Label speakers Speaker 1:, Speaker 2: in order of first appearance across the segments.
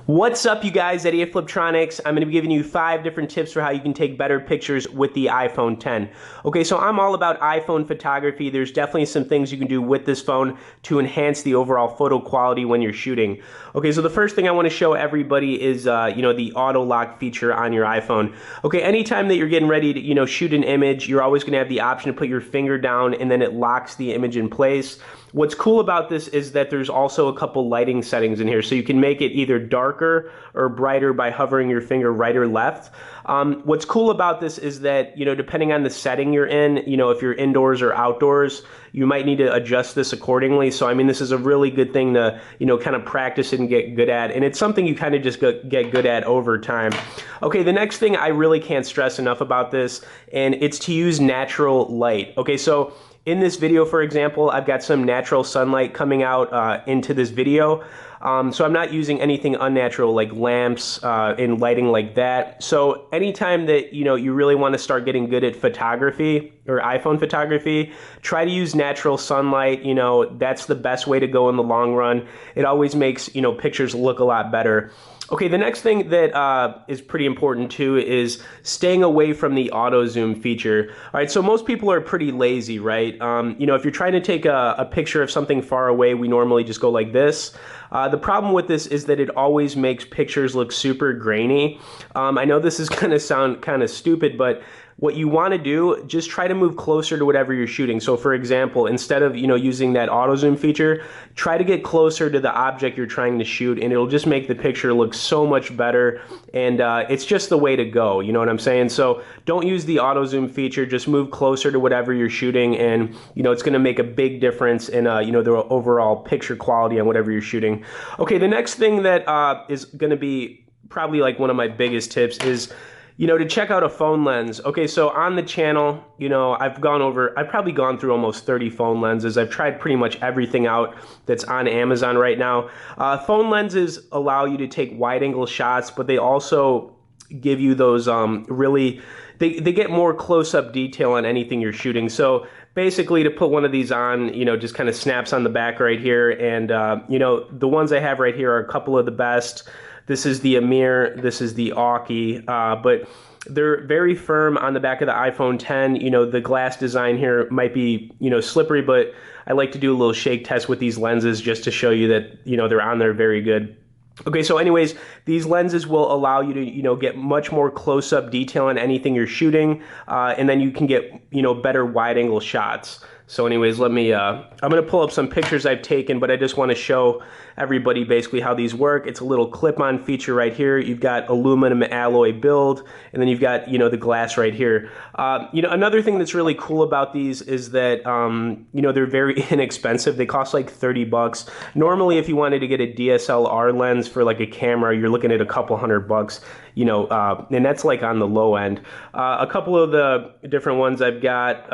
Speaker 1: What's up, you guys? Eddie at Fliptroniks. I'm going to be giving you 5 different tips for how you can take better pictures with the iPhone 10. Okay, so I'm all about iPhone photography. There's definitely some things you can do with this phone to enhance the overall photo quality when you're shooting. Okay, so the first thing I want to show everybody is, the auto lock feature on your iPhone. Okay, anytime that you're getting ready to, shoot an image, you're always going to have the option to put your finger down and then it locks the image in place. What's cool about this is that there's also a couple lighting settings in here, so you can make it either darker or brighter by hovering your finger right or left. What's cool about this is that, depending on the setting you're in, if you're indoors or outdoors, you might need to adjust this accordingly. So, I mean, this is a really good thing to, kind of practice and get good at, and it's something you kind of just get good at over time. Okay, the next thing I really can't stress enough about this, and it's to use natural light. Okay, so in this video, for example, I've got some natural sunlight coming out into this video. So I'm not using anything unnatural like lamps and lighting like that. So anytime that you really want to start getting good at photography or iPhone photography, try to use natural sunlight. That's the best way to go in the long run. It always makes pictures look a lot better. Okay, the next thing that is pretty important too is staying away from the auto zoom feature. All right, so most people are pretty lazy, right? If you're trying to take a picture of something far away, we normally just go like this. The problem with this is that it always makes pictures look super grainy. I know this is gonna sound kind of stupid, but what you want to do, just try to move closer to whatever you're shooting. So for example, instead of using that auto zoom feature, try to get closer to the object you're trying to shoot, and it'll just make the picture look so much better. And it's just the way to go, you know what I'm saying? So don't use the auto zoom feature, just move closer to whatever you're shooting, and it's going to make a big difference in the overall picture quality on whatever you're shooting. Okay, the next thing that is going to be probably like one of my biggest tips is to check out a phone lens. Okay, so on the channel, I've probably gone through almost 30 phone lenses. I've tried pretty much everything out that's on Amazon right now. Phone lenses allow you to take wide angle shots, but they also give you those they get more close-up detail on anything you're shooting. So basically, to put one of these on, just kind of snaps on the back right here. And, the ones I have right here are a couple of the best. This is the Amir, this is the Aki, but they're very firm on the back of the iPhone 10. The glass design here might be, slippery, but I like to do a little shake test with these lenses just to show you that, they're on there very good. Okay, so anyways, these lenses will allow you to, get much more close-up detail on anything you're shooting, and then you can get, better wide-angle shots. So anyways, I'm going to pull up some pictures I've taken, but I just want to show everybody basically how these work. It's a little clip-on feature right here. You've got aluminum alloy build, and then you've got, the glass right here. Another thing that's really cool about these is that, they're very inexpensive. They cost like 30 bucks. Normally, if you wanted to get a DSLR lens for like a camera, you're looking at a couple $100, and that's like on the low end. A couple of the different ones I've got,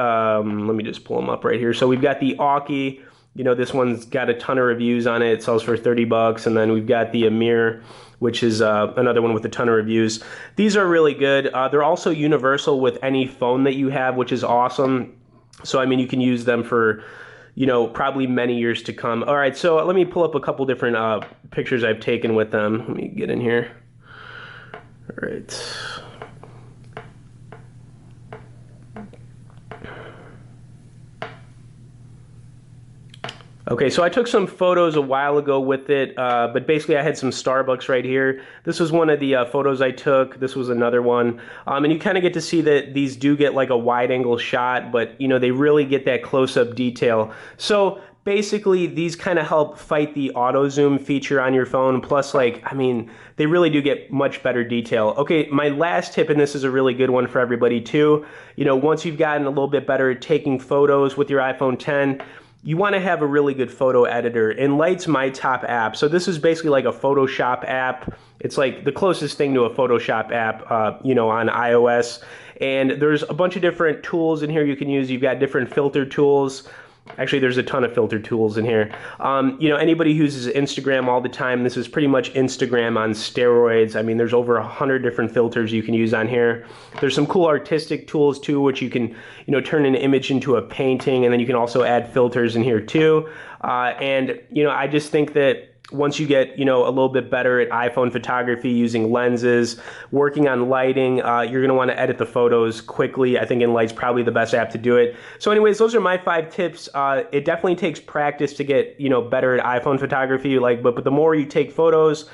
Speaker 1: let me just pull them up right here. So we've got the Aki. This one's got a ton of reviews on it. It sells for 30 bucks. And then we've got the Amir, which is another one with a ton of reviews. These are really good. They're also universal with any phone that you have, which is awesome. So, I mean, you can use them for, probably many years to come. All right, so let me pull up a couple different pictures I've taken with them. Let me get in here. All right. Okay, so I took some photos a while ago with it, but basically I had some Starbucks right here. This was one of the photos I took. This was another one. And you kind of get to see that these do get like a wide angle shot, but they really get that close-up detail. So basically these kind of help fight the auto zoom feature on your phone. Plus, they really do get much better detail. Okay, my last tip, and this is a really good one for everybody too, once you've gotten a little bit better at taking photos with your iPhone 10, you want to have a really good photo editor, and Light's my top app. So this is basically like a Photoshop app. It's like the closest thing to a Photoshop app, on iOS. And there's a bunch of different tools in here you can use. You've got different filter tools. Actually, there's a ton of filter tools in here. Anybody who uses Instagram all the time, this is pretty much Instagram on steroids. I mean, there's over 100 different filters you can use on here. There's some cool artistic tools too, which you can, turn an image into a painting, and then you can also add filters in here too. I just think that once you get, you know, a little bit better at iPhone photography using lenses, working on lighting, you're gonna wanna edit the photos quickly. I think InLight's probably the best app to do it. So anyways, those are my 5 tips. It definitely takes practice to get, you know, better at iPhone photography, like, but the more you take photos,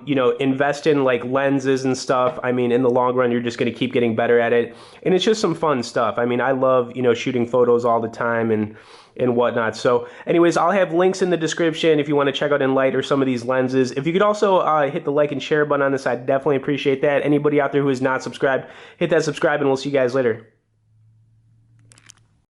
Speaker 1: you know, invest in like lenses and stuff. I mean, in the long run, you're just going to keep getting better at it. And it's just some fun stuff. I mean, I love, you know, shooting photos all the time and whatnot. So anyways, I'll have links in the description if you want to check out InLight or some of these lenses. If you could also hit the like and share button on this, I'd definitely appreciate that. Anybody out there who is not subscribed, hit that subscribe and we'll see you guys later.